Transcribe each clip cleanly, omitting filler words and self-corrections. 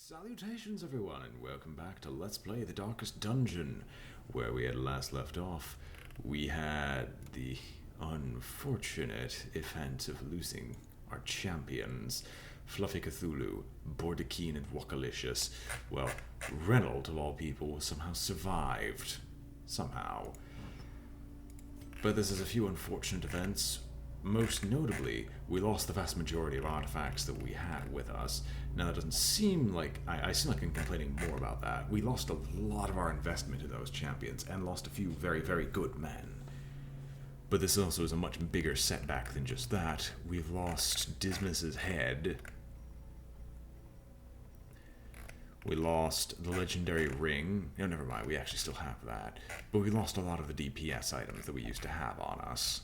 Salutations everyone and welcome back to Let's Play The Darkest Dungeon. Where we had last left off, we had the unfortunate event of losing our champions, Fluffy Cthulhu, Bordakeen and Wakalicious. Well, Reynold, of all people, somehow survived. Somehow. But this is a few unfortunate events. Most notably, we lost the vast majority of artifacts that we had with us. Now, that doesn't seem like... I seem like I'm complaining more about that. We lost a lot of our investment in those champions, and lost a few very, very good men. But this also is a much bigger setback than just that. We've lost Dismas's head. We lost the legendary ring. No, never mind, we actually still have that. But we lost a lot of the DPS items that we used to have on us.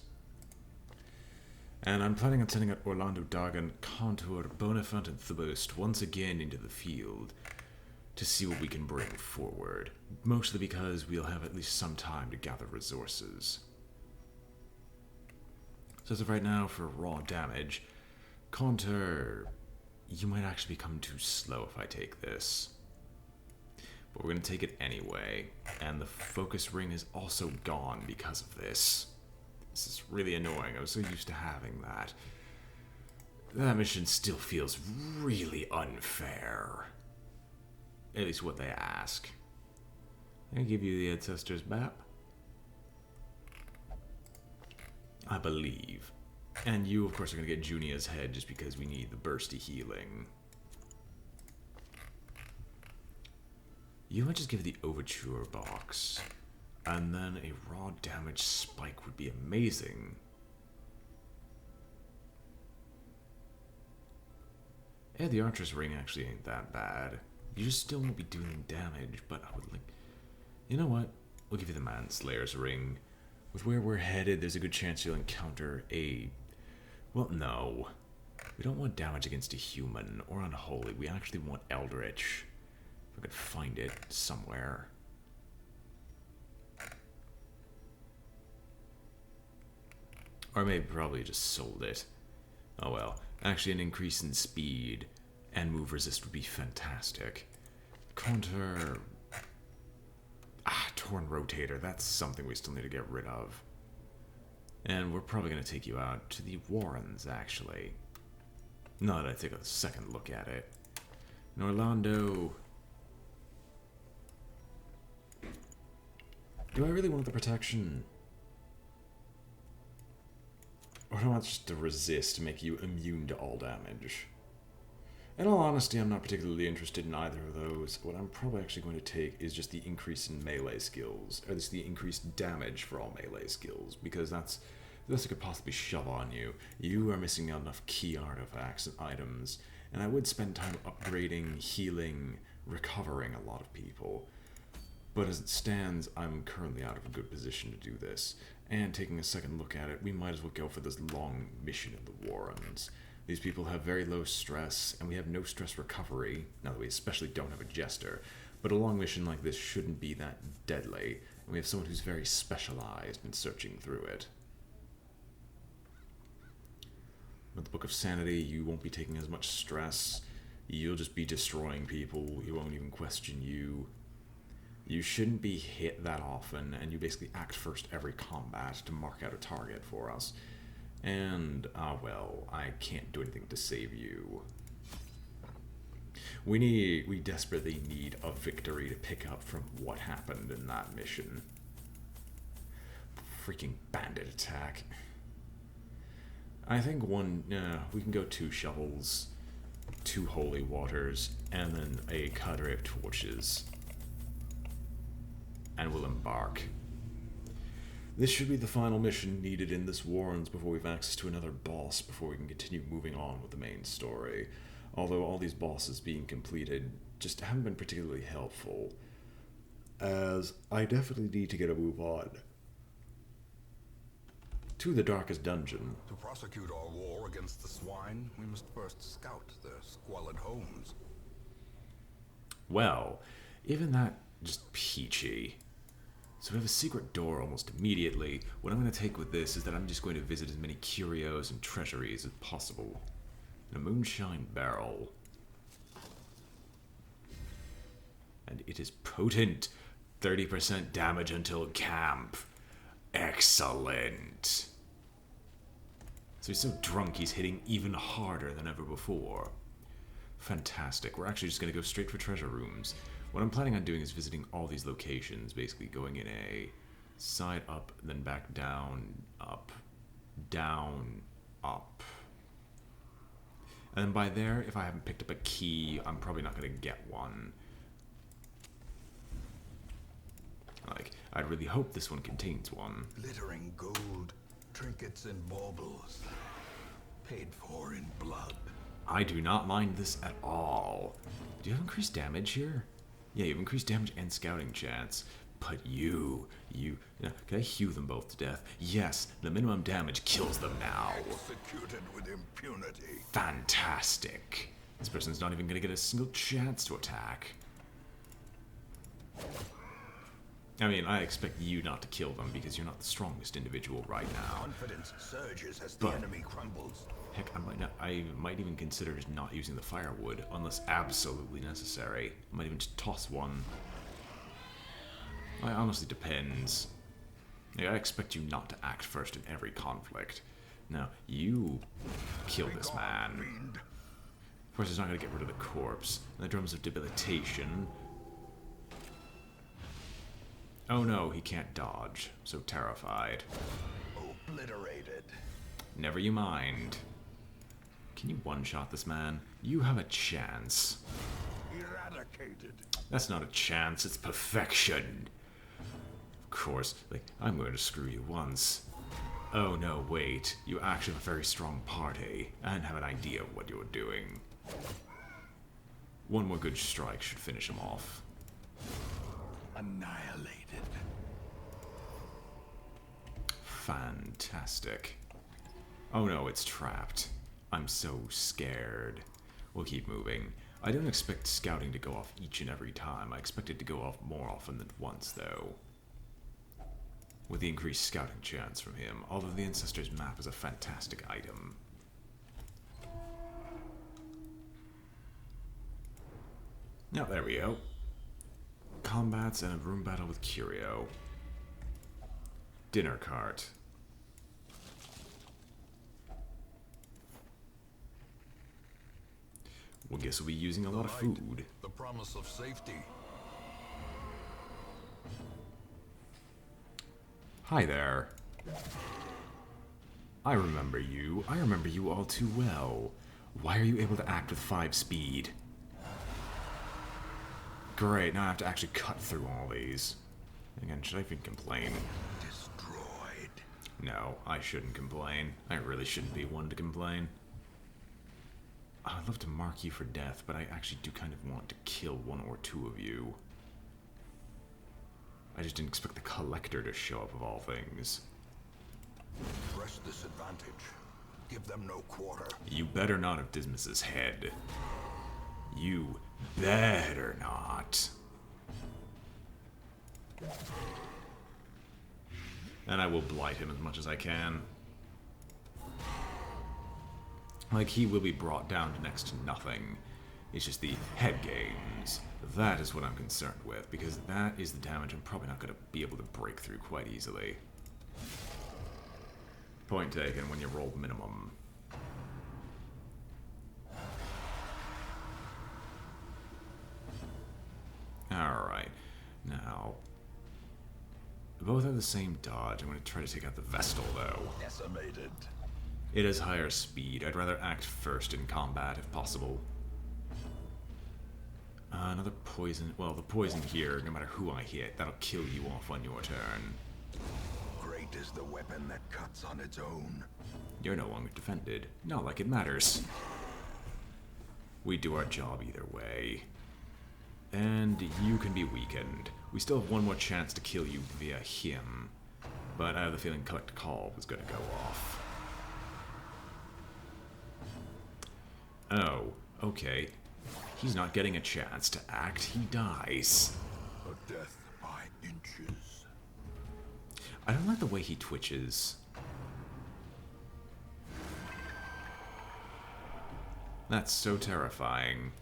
And I'm planning on sending out Orlando Dargan, Contour, Bonifant, and Thubost once again into the field to see what we can bring forward. Mostly because we'll have at least some time to gather resources. So as of right now, for raw damage, Contour, you might actually become too slow if I take this. But we're going to take it anyway, and the focus ring is also gone because of this. This is really annoying. I was so used to having that. That mission still feels really unfair. At least what they ask. Can I give you the Ancestor's Map? I believe. And you, of course, are going to get Junia's head just because we need the bursty healing. You might just give the Overture box. And then a raw damage spike would be amazing. Yeah, the Archer's Ring actually ain't that bad. You just still won't be doing damage, but I would like... You know what? We'll give you the Manslayer's Ring. With where we're headed, there's a good chance you'll encounter a... Well, no. We don't want damage against a human or unholy. We actually want Eldritch. If I could find it somewhere. Or maybe probably just sold it. Oh well. Actually, an increase in speed and move resist would be fantastic. Counter... Torn Rotator. That's something we still need to get rid of. And we're probably going to take you out to the Warrens, actually. Now that I take a second look at it. And Orlando... Do I really want the protection? Or do I want just to resist to make you immune to all damage? In all honesty, I'm not particularly interested in either of those. What I'm probably actually going to take is just the increase in melee skills, or at least the increased damage for all melee skills, because that's the best I could possibly shove on you. You are missing out enough key artifacts and items, and I would spend time upgrading, healing, recovering a lot of people. But as it stands, I'm currently out of a good position to do this. And taking a second look at it, we might as well go for this long mission in the Warrens. These people have very low stress, and we have no stress recovery, now that we especially don't have a Jester. But a long mission like this shouldn't be that deadly, and we have someone who's very specialized in searching through it. With the Book of Sanity, you won't be taking as much stress. You'll just be destroying people. He won't even question you. You shouldn't be hit that often, and you basically act first every combat to mark out a target for us. And, well, I can't do anything to save you. We desperately need a victory to pick up from what happened in that mission. Freaking bandit attack. I think we can go 2 shovels, 2 holy waters, and then a cadre of torches. And we'll embark. This should be the final mission needed in this Warrens before we have access to another boss, before we can continue moving on with the main story. Although all these bosses being completed just haven't been particularly helpful, as I definitely need to get a move on to the Darkest Dungeon. To prosecute our war against the swine, we must first scout their squalid homes. Well, even that just peachy. So we have a secret door almost immediately. What I'm going to take with this is that I'm just going to visit as many curios and treasuries as possible. And a moonshine barrel. potent. 30% damage until camp. Excellent. So he's so drunk he's hitting even harder than ever before. Fantastic. We're actually just going to go straight for treasure rooms. What I'm planning on doing is visiting all these locations, basically going in a side up, then back down, up, down, up. And then by there, if I haven't picked up a key, I'm probably not going to get one. Like, I'd really hope this one contains one. Glittering gold, trinkets and baubles, paid for in blood. I do not mind this at all. Do you have increased damage here? Yeah, you have increased damage and scouting chance. But you, can I hew them both to death? Yes, the minimum damage kills them now. Executed with impunity. Fantastic. This person's not even going to get a single chance to attack. I mean, I expect you not to kill them because you're not the strongest individual right now. Confidence surges as the enemy crumbles. Heck, I might even consider just not using the firewood unless absolutely necessary. I might even just toss one. It honestly depends. I expect you not to act first in every conflict. Now, you kill this man. Of course, he's not going to get rid of the corpse. And the drums of debilitation. Oh no, he can't dodge. So terrified. Obliterated. Never you mind. Can you one-shot this man? You have a chance. Eradicated. That's not a chance, it's perfection. Of course, like, I'm going to screw you once. Oh no, wait. You actually have a very strong party and have an idea of what you're doing. One more good strike should finish him off. Annihilated. Fantastic. Oh no, it's trapped. I'm so scared. We'll keep moving. I don't expect scouting to go off each and every time. I expect it to go off more often than once, though. With the increased scouting chance from him, although the Ancestors map is a fantastic item. Now, there we go. Combats and a room battle with Curio. Dinner cart. Well, guess we'll be using a lot of food. The promise of safety. Hi there. I remember you. I remember you all too well. Why are you able to act with 5 speed? Great, now I have to actually cut through all these. Again, should I even complain? Destroyed. No, I shouldn't complain. I really shouldn't be one to complain. I'd love to mark you for death, but I actually do kind of want to kill 1 or 2 of you. I just didn't expect the Collector to show up of all things. Press this advantage. Give them no quarter. You better not have Dismas's head. You better not. And I will blight him as much as I can. Like, he will be brought down to next to nothing. It's just the head games. That is what I'm concerned with, because that is the damage I'm probably not going to be able to break through quite easily. Point taken when you roll minimum. Alright, now, both have the same dodge. I'm going to try to take out the Vestal, though. Decimated. It has higher speed. I'd rather act first in combat, if possible. Another poison. Well, the poison here, no matter who I hit, that'll kill you off on your turn. Great is the weapon that cuts on its own. You're no longer defended. Not like it matters. We do our job either way. And you can be weakened. We still have 1 more chance to kill you via him. But I have the feeling Collect Call was going to go off. Oh, okay. He's not getting a chance to act. He dies. A death by inches. I don't like the way he twitches. That's so terrifying.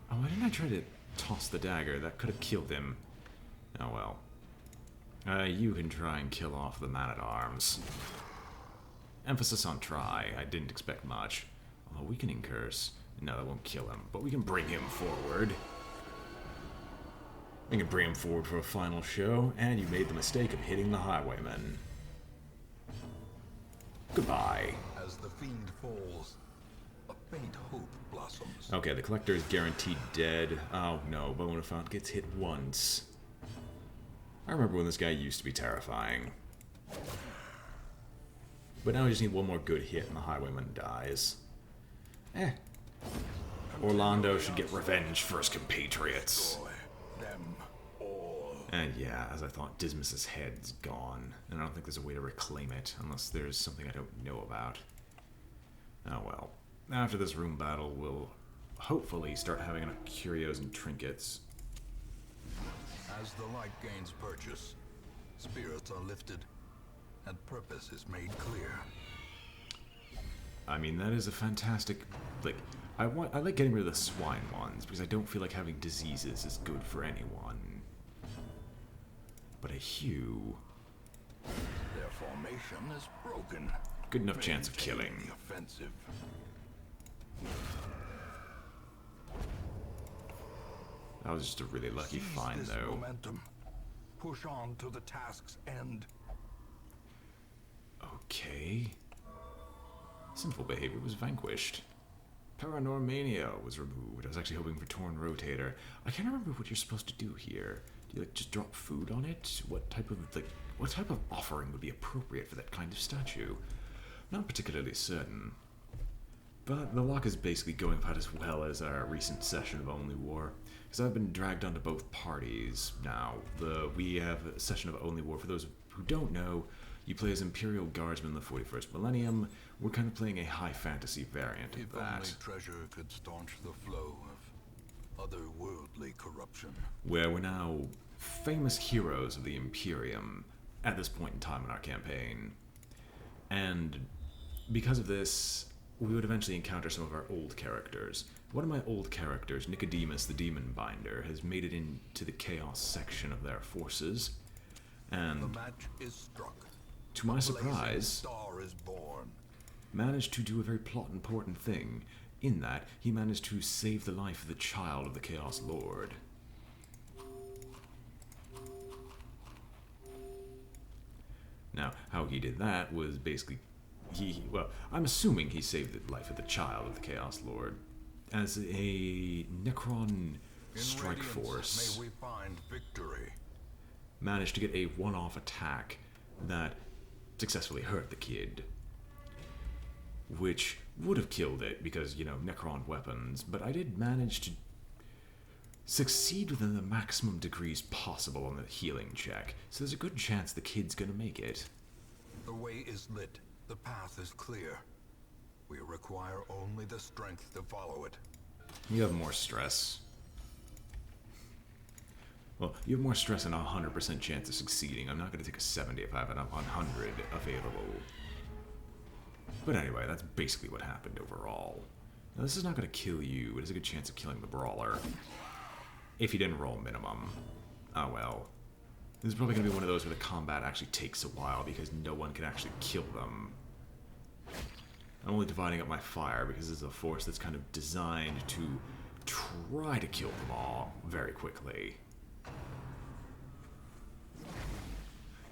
Oh, why didn't I try to toss the dagger. That could have killed him. Oh well. You can try and kill off the man-at-arms. Emphasis on try. I didn't expect much. Although weakening curse. No, that won't kill him. But we can bring him forward. We can bring him forward for a final show. And you made the mistake of hitting the highwayman. Goodbye. As the fiend falls, a faint hope blossoms. Okay, the collector is guaranteed dead. Oh no, Bonafont gets hit once. I remember when this guy used to be terrifying. But now we just need one more good hit and the highwayman dies. Orlando should get revenge for his compatriots. Them all. And yeah, as I thought, Dismas's head's gone. And I don't think there's a way to reclaim it, unless there's something I don't know about. Oh well. After this room battle, we'll hopefully start having enough curios and trinkets. As the light gains purchase, spirits are lifted, and purpose is made clear. I mean, that is a fantastic... Like, I like getting rid of the swine ones, because I don't feel like having diseases is good for anyone. But a hue... Their formation is broken. Good enough chance of killing. The offensive. That was just a really lucky Seize find, this though. Momentum. Push on to the task's end. Okay. Sinful behavior was vanquished. Paranormania was removed. I was actually hoping for Torn Rotator. I can't remember what you're supposed to do here. Do you, like, just drop food on it? What type of offering would be appropriate for that kind of statue? Not particularly certain. But the luck is basically going about as well as our recent session of Only War. Because I've been dragged onto both parties now. We have a session of Only War. For those who don't know, you play as Imperial Guardsmen in the 41st Millennium. We're kind of playing a high fantasy variant of If that. only treasure could staunch the flow of otherworldly corruption. Where we're now famous heroes of the Imperium at this point in time in our campaign. And because of this, we would eventually encounter some of our old characters. One of my old characters, Nicodemus the Demon Binder, has made it into the Chaos section of their forces. And The match is struck. to my Blazing surprise, star is born. managed to do a very plot-important thing, in that he managed to save the life of the child of the Chaos Lord. Now, how he did that was basically, well, I'm assuming he saved the life of the child of the Chaos Lord as a Necron In strike radiance, force. may we find victory. Managed to get a one-off attack that successfully hurt the kid. Which would have killed it because, you know, Necron weapons, but I did manage to succeed within the maximum degrees possible on the healing check, so there's a good chance the kid's gonna make it. The way is lit. The path is clear. We require only the strength to follow it. You have more stress. Well, you have more stress and a 100% chance of succeeding. I'm not gonna take a 70 if I have a 100 available. But anyway, that's basically what happened overall. Now, this is not going to kill you, but it's a good chance of killing the brawler. If you didn't roll minimum. Oh well. This is probably going to be one of those where the combat actually takes a while because no one can actually kill them. I'm only dividing up my fire because this is a force that's kind of designed to try to kill them all very quickly.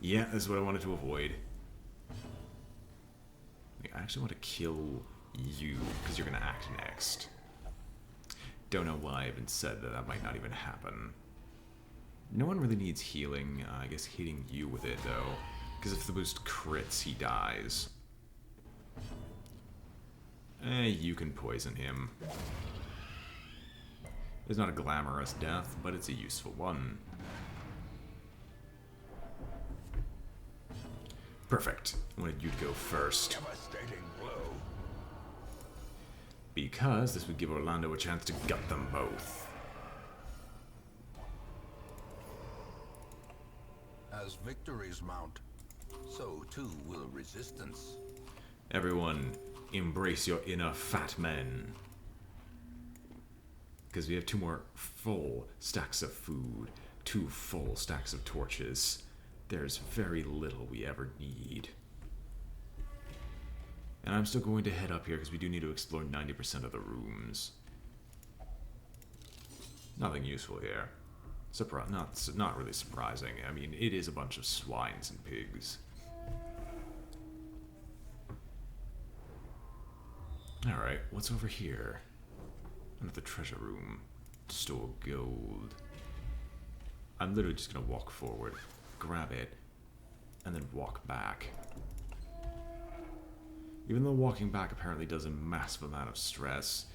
Yeah, this is what I wanted to avoid. I actually want to kill you, because you're going to act next. Don't know why I even said that. That might not even happen. No one really needs healing. I guess hitting you with it, though. Because if the boost crits, he dies. You can poison him. It's not a glamorous death, but it's a useful one. Perfect. I wanted you to go first. Devastating blow. Because this would give Orlando a chance to gut them both. As victories mount, so too will resistance. Everyone, embrace your inner fat men. Because we have 2 more full stacks of food, 2 full stacks of torches. There's very little we ever need. And I'm still going to head up here because we do need to explore 90% of the rooms. Nothing useful here. Not really surprising. I mean, it is a bunch of swines and pigs. Alright, what's over here? Another treasure room. Store gold. I'm literally just gonna walk forward, grab it, and then walk back. Even though walking back apparently does a massive amount of stress,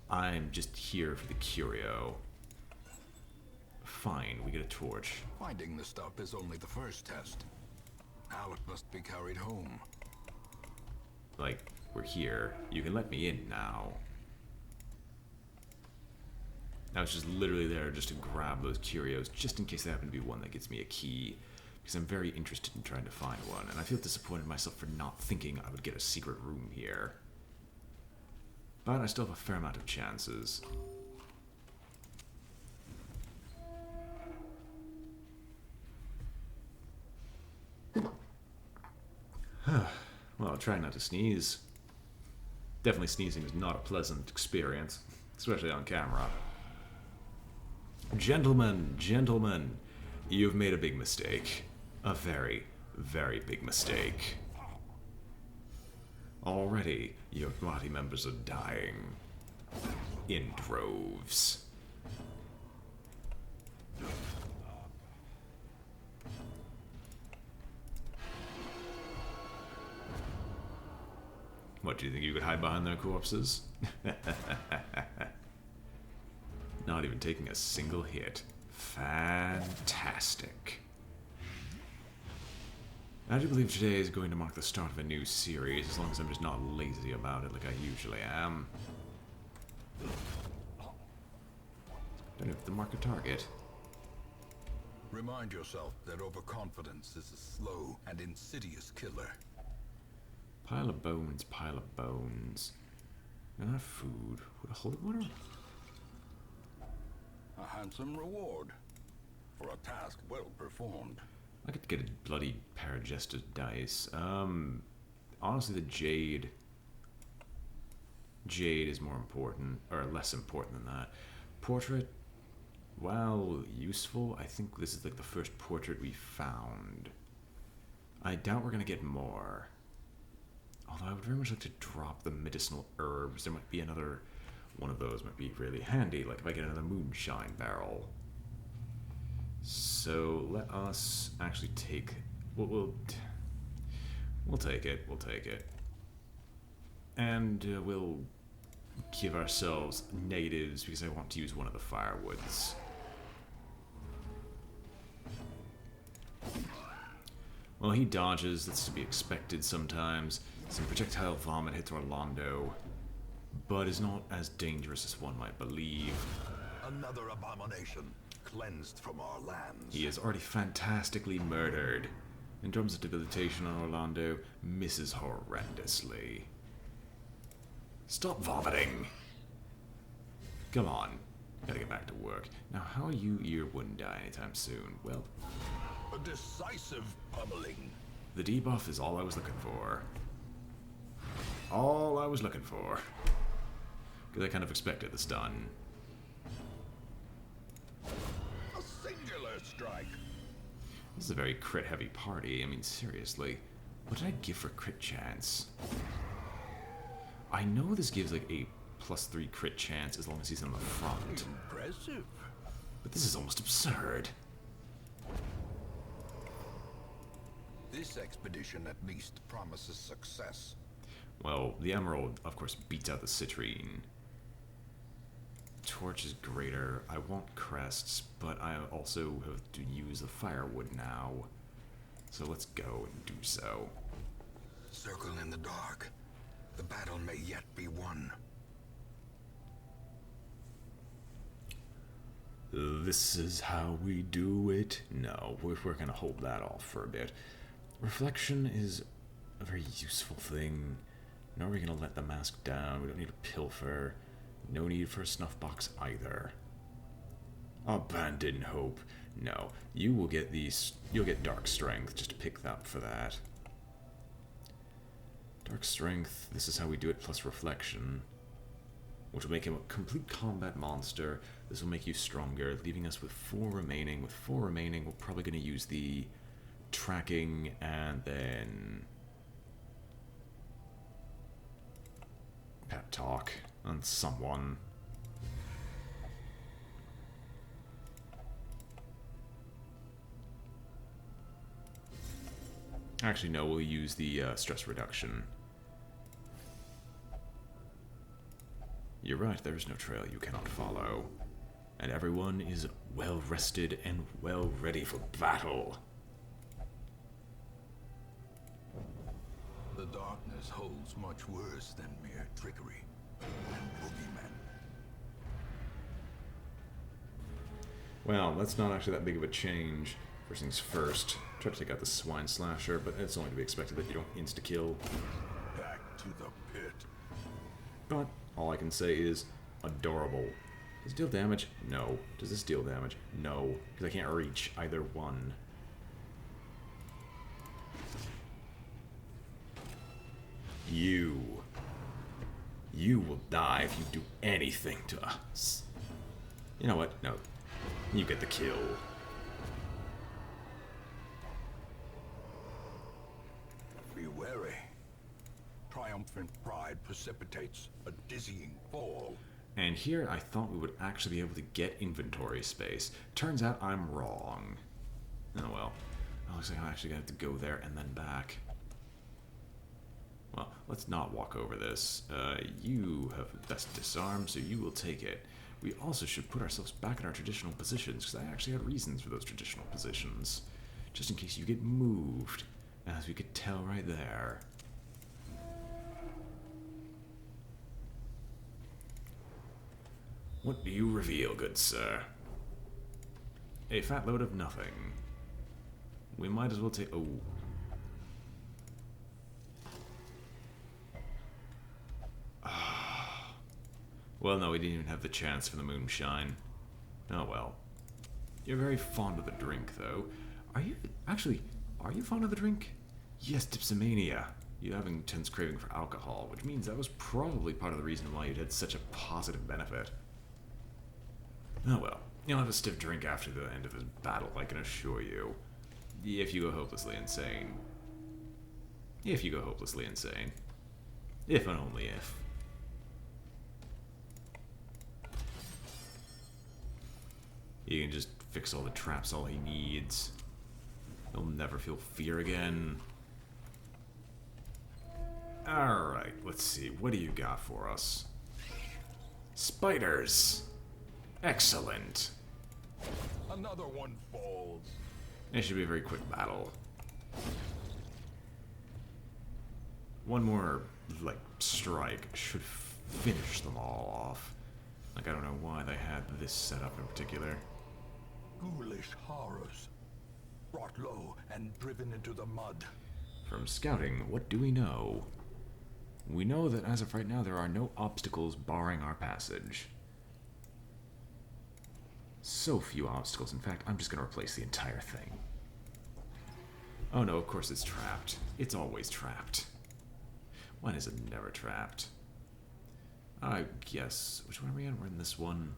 I'm just here for the curio. Fine, we get a torch. Finding the stuff is only the first test. Now it must be carried home. Like, we're here. You can let me in now. I was just literally there just to grab those curios, just in case there happen to be one that gets me a key. Because I'm very interested in trying to find one, and I feel disappointed in myself for not thinking I would get a secret room here. But I still have a fair amount of chances. Well, try not to sneeze. Definitely sneezing is not a pleasant experience, especially on camera. Gentlemen, gentlemen, you've made a big mistake. A very, very big mistake. Already, your body members are dying. In droves. What, do you think you could hide behind their corpses? Not even taking a single hit. Fantastic. I do believe today is going to mark the start of a new series, as long as I'm just not lazy about it like I usually am. Don't have to mark a target. Remind yourself that overconfidence is a slow and insidious killer. Pile of bones, pile of bones. Enough food. Would a holy water? A handsome reward for a task well performed. I could get a bloody pair of Jester's dice. Honestly, the Jade. Jade is more important, or less important than that. Portrait, while useful, I think this is like the first portrait we found. I doubt we're gonna get more. Although I would very much like to drop the medicinal herbs. There might be another one of those might be really handy, like if I get another moonshine barrel. So let us actually take. We'll take it. We'll take it, and we'll give ourselves negatives because I want to use one of the firewoods. Well, he dodges. That's to be expected sometimes. Some projectile vomit hits Orlando, but is not as dangerous as one might believe. Another abomination cleansed from our lands. He is already fantastically murdered. In terms of debilitation on Orlando, misses horrendously. Stop vomiting! Come on. Gotta get back to work. Now, how you wouldn't die anytime soon? Well, A decisive pummeling. the debuff is all I was looking for. All I was looking for. Because I kind of expected the stun. A singular strike. This is a very crit-heavy party. I mean, seriously. What did I give for crit chance? I know this gives like a +3 crit chance as long as he's on the front. Impressive. But this is almost absurd. This expedition at least promises success. Well, the emerald, of course, beats out the citrine. Torch is greater. I want crests, but I also have to use the firewood now. So let's go and do so. Circle in the dark. The battle may yet be won. This is how we do it? No, we're going to hold that off for a bit. Reflection is a very useful thing. Now we're going to let the mask down. We don't need to pilfer. No need for a snuff box either. Abandon hope. No, you will get these. You'll get dark strength. Just pick that for that. Dark strength. This is how we do it. Plus reflection, which will make him a complete combat monster. This will make you stronger, leaving us with 4 remaining. With 4 remaining, we're probably going to use the tracking and then pep talk on someone. Actually, no, we'll use the stress reduction. You're right, there is no trail you cannot follow. And everyone is well rested and well ready for battle. The darkness holds much worse than mere trickery and boogeymen. Well, that's not actually that big of a change. First things first, try to take out the swine slasher, but it's only to be expected that you don't insta-kill. Back to the pit. But all I can say is adorable. Does it deal damage? No. Does this deal damage? No, because I can't reach either one. You will die if you do anything to us. You know what? No. You get the kill. Be wary. Triumphant pride precipitates a dizzying fall. And here I thought we would actually be able to get inventory space. Turns out I'm wrong. Oh well. It looks like I'm actually going to have to go there and then back. Well, let's not walk over this. You have best disarm, so you will take it. We also should put ourselves back in our traditional positions, because I actually had reasons for those traditional positions. Just in case you get moved, as we could tell right there. What do you reveal, good sir? A fat load of nothing. We might as well take... Oh. Well, no, we didn't even have the chance for the moonshine. Oh well. You're very fond of the drink, though. Are you... Actually, are you fond of the drink? Yes, dipsomania. You have an intense craving for alcohol, which means that was probably part of the reason why you had such a positive benefit. Oh well. You'll have a stiff drink after the end of this battle, I can assure you. If you go hopelessly insane. If you go hopelessly insane. If and only if. He can just fix all the traps all he needs. He'll never feel fear again. Alright, let's see. What do you got for us? Spiders! Excellent. Another one falls. It should be a very quick battle. One more, like, strike should finish them all off. Like, I don't know why they had this set up in particular. Ghoulish horrors. Brought low and driven into the mud. From scouting, what do we know? We know that as of right now, there are no obstacles barring our passage. So few obstacles. In fact, I'm just going to replace the entire thing. Oh no, of course it's trapped. It's always trapped. When is it never trapped? I guess... Which one are we in? We're in this one.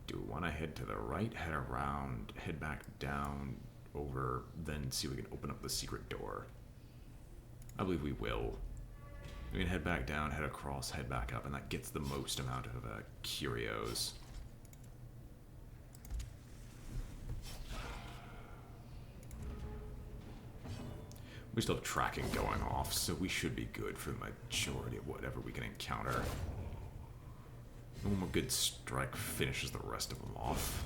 Do we want to head to the right, head around, head back down, over, then see if we can open up the secret door? I believe we will. We can head back down, head across, head back up, and that gets the most amount of curios. We still have tracking going off, so we should be good for the majority of whatever we can encounter. One more good strike finishes the rest of them off.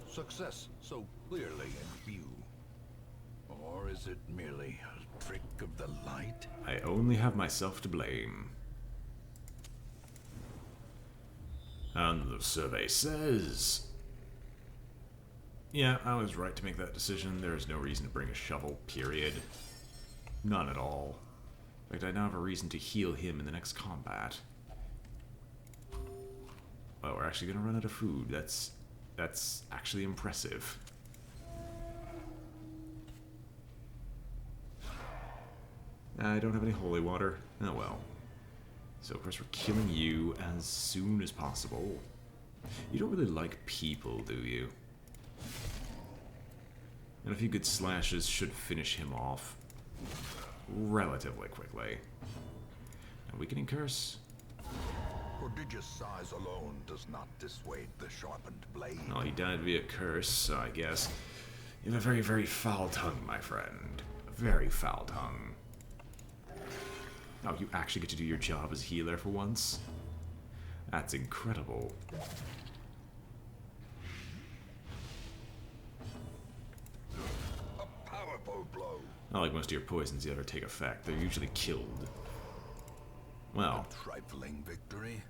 Success so clearly in view. Or is it merely a trick of the light? I only have myself to blame. And the survey says... Yeah, I was right to make that decision. There is no reason to bring a shovel, period. None at all. In fact, I now have a reason to heal him in the next combat. Oh, we're actually gonna run out of food. That's actually impressive. I don't have any holy water. Oh well. So of course we're killing you as soon as possible. You don't really like people, do you? And a few good slashes should finish him off relatively quickly. And weakening curse. Prodigious size alone does not dissuade the sharpened blade. Oh, he died via curse, so I guess you have a very, very foul tongue, my friend. A very foul tongue. Oh, you actually get to do your job as healer for once? That's incredible. A powerful blow. Not like most of your poisons you ever take effect. They're usually killed. Well. A trifling victory,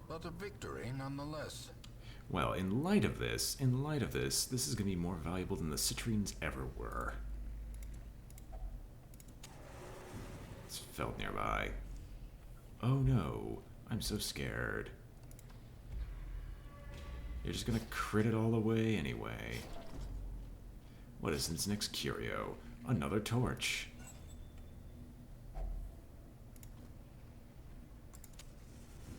but a victory nonetheless. Well, in light of this, this is going to be more valuable than the citrines ever were. It's felt nearby. Oh no, I'm so scared. You're just gonna crit it all the way anyway. What is this next curio? Another torch.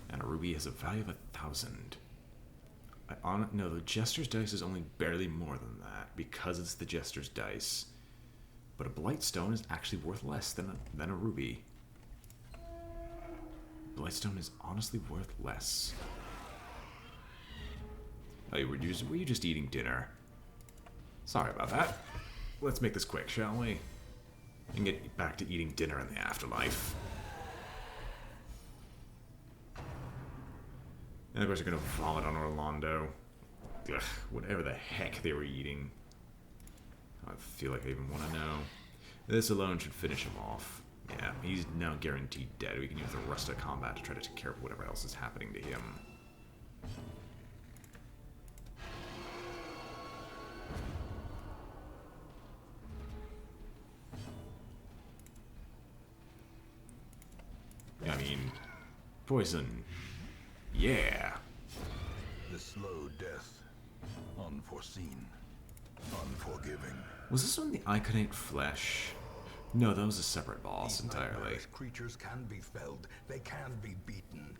And a ruby has a value of 1,000. No, the Jester's dice is only barely more than that because it's the Jester's dice. But a Blightstone is actually worth less than a ruby. Blightstone is honestly worth less. Oh, were you just eating dinner? Sorry about that. Let's make this quick, shall we? And get back to eating dinner in the afterlife. And of course, they're gonna vomit on Orlando. Ugh, whatever the heck they were eating. I feel like I even want to know. This alone should finish him off. Yeah, he's now guaranteed dead. We can use the rest of combat to try to take care of whatever else is happening to him. I mean, poison. Yeah. The slow death. Unforeseen. Unforgiving. Was this one the Iconate Flesh? No, that was a separate boss These entirely. nightmarish creatures can be felled. They can be beaten.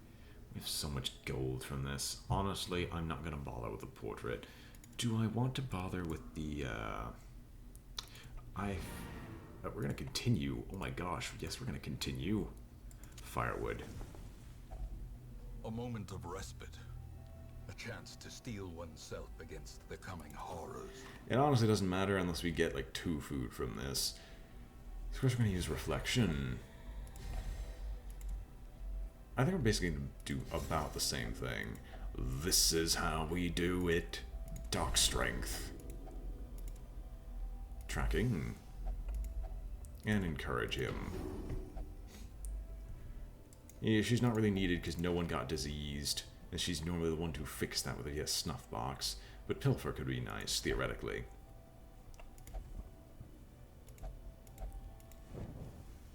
We have so much gold from this. Honestly, I'm not going to bother with the portrait. Do I want to bother with the, we're going to continue. Oh my gosh, yes, we're going to continue. Firewood. A moment of respite. A chance to steel oneself against the coming horrors. It honestly doesn't matter unless we get, like, 2 food from this. Of course, we're going to use Reflection. I think we're basically going to do about the same thing. This is how we do it. Dark Strength. Tracking. And encourage him. Yeah, she's not really needed because no one got diseased. And she's normally the one to fix that with a snuff box. But Pilfer could be nice, theoretically.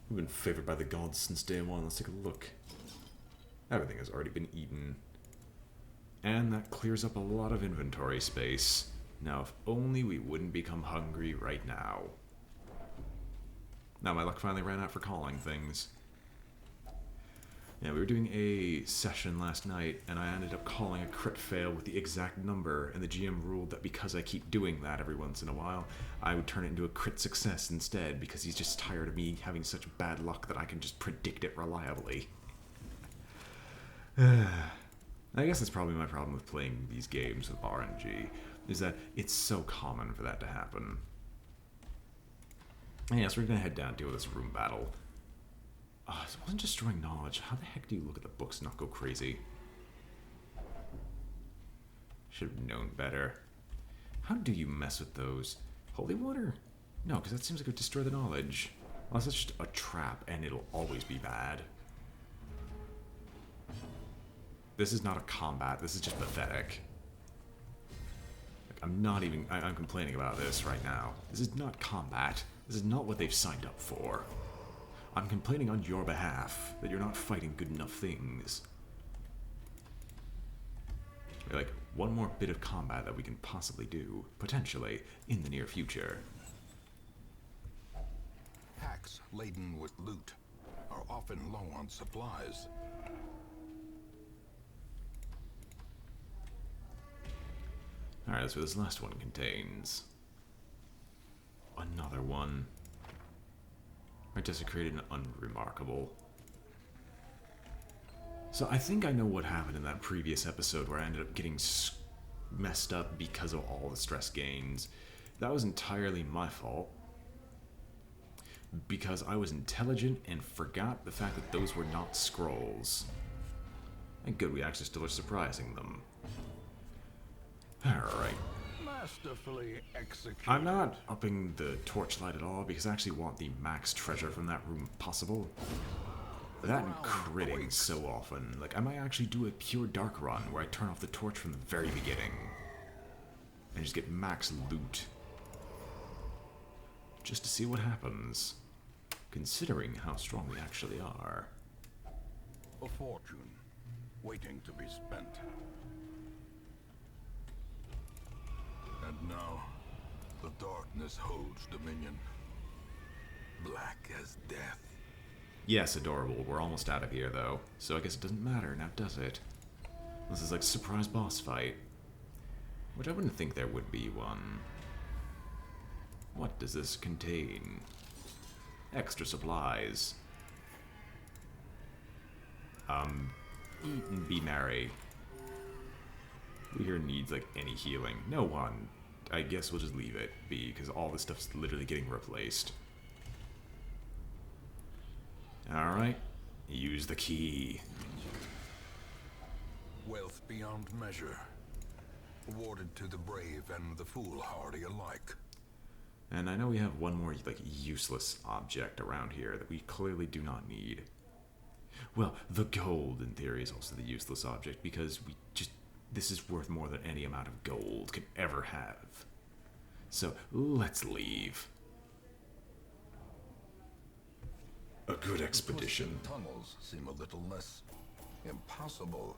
We've been favored by the gods since day one. Let's take a look. Everything has already been eaten. And that clears up a lot of inventory space. Now, if only we wouldn't become hungry right now. Now my luck finally ran out for calling things. Yeah, we were doing a session last night, and I ended up calling a crit fail with the exact number, and the GM ruled that because I keep doing that every once in a while, I would turn it into a crit success instead, because he's just tired of me having such bad luck that I can just predict it reliably. I guess that's probably my problem with playing these games with RNG, is that it's so common for that to happen. And yeah, so we're going to head down and deal with this room battle. It wasn't destroying knowledge. How the heck do you look at the books and not go crazy? Should have known better. How do you mess with those? Holy water? No, because that seems like it would destroy the knowledge. Unless it's just a trap and it'll always be bad. This is not a combat. This is just pathetic. Like, I'm complaining about this right now. This is not combat. This is not what they've signed up for. I'm complaining on your behalf that you're not fighting good enough things. Like, one more bit of combat that we can possibly do, potentially, in the near future. Packs laden with loot are often low on supplies. Alright, that's what this last one contains. Another one. Right, desecrated and unremarkable. So I think I know what happened in that previous episode where I ended up getting messed up because of all the stress gains. That was entirely my fault. Because I was intelligent and forgot the fact that those were not scrolls. And good, we actually still are surprising them. Alright. Masterfully executed. I'm not upping the torchlight at all because I actually want the max treasure from that room possible. That and critting so often. Like, I might actually do a pure dark run where I turn off the torch from the very beginning. And just get max loot. Just to see what happens. Considering how strong we actually are. A fortune waiting to be spent. And now, the darkness holds dominion. Black as death. Yes, adorable. We're almost out of here, though. So I guess it doesn't matter now, does it? This is like a surprise boss fight. Which I wouldn't think there would be one. What does this contain? Extra supplies. Eat and be merry. Who here needs, like, any healing? No one. I guess we'll just leave it be, because all this stuff's literally getting replaced. Alright. Use the key. Wealth beyond measure. Awarded to the brave and the foolhardy alike. And I know we have one more, like, useless object around here that we clearly do not need. Well, the gold, in theory, is also the useless object, because we just... This is worth more than any amount of gold can ever have. So, let's leave. A good expedition. The tunnels seem a little less impossible.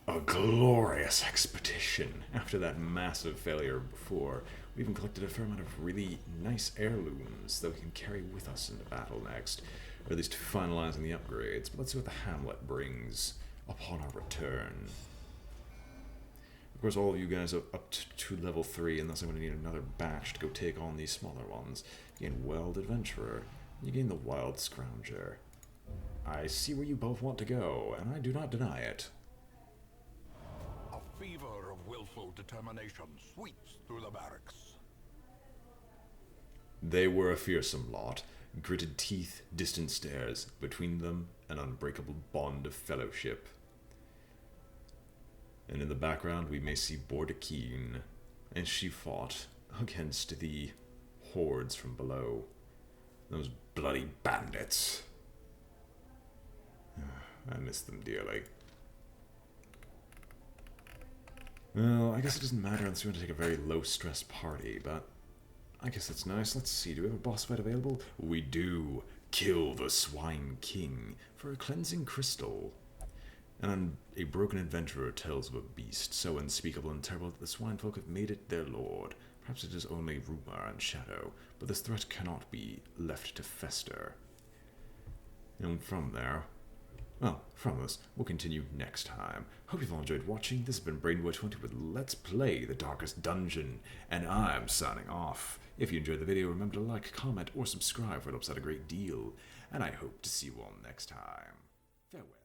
A glorious expedition. After that massive failure before, we even collected a fair amount of really nice heirlooms that we can carry with us into battle next. Or at least finalizing the upgrades. But let's see what the Hamlet brings upon our return. Of course, all of you guys are up to level 3, and thus I'm going to need another batch to go take on these smaller ones. You gain Wild Adventurer. You gain the Wild Scrounger. I see where you both want to go, and I do not deny it. A fever of willful determination sweeps through the barracks. They were a fearsome lot. Gritted teeth, distant stares, between them an unbreakable bond of fellowship. And in the background we may see Bordakeen, as she fought against the hordes from below. Those bloody bandits. I miss them dearly. Well, I guess it doesn't matter unless we want to take a very low-stress party, but I guess that's nice. Let's see, do we have a boss fight available? We do. Kill the Swine King for a cleansing crystal. And a broken adventurer tells of a beast so unspeakable and terrible that the swine folk have made it their lord. Perhaps it is only rumor and shadow, but this threat cannot be left to fester. And from there, well, from this, we'll continue next time. Hope you've all enjoyed watching. This has been BrainBoy 20 with Let's Play The Darkest Dungeon, and I'm signing off. If you enjoyed the video, remember to like, comment, or subscribe, for it helps out a great deal. And I hope to see you all next time. Farewell.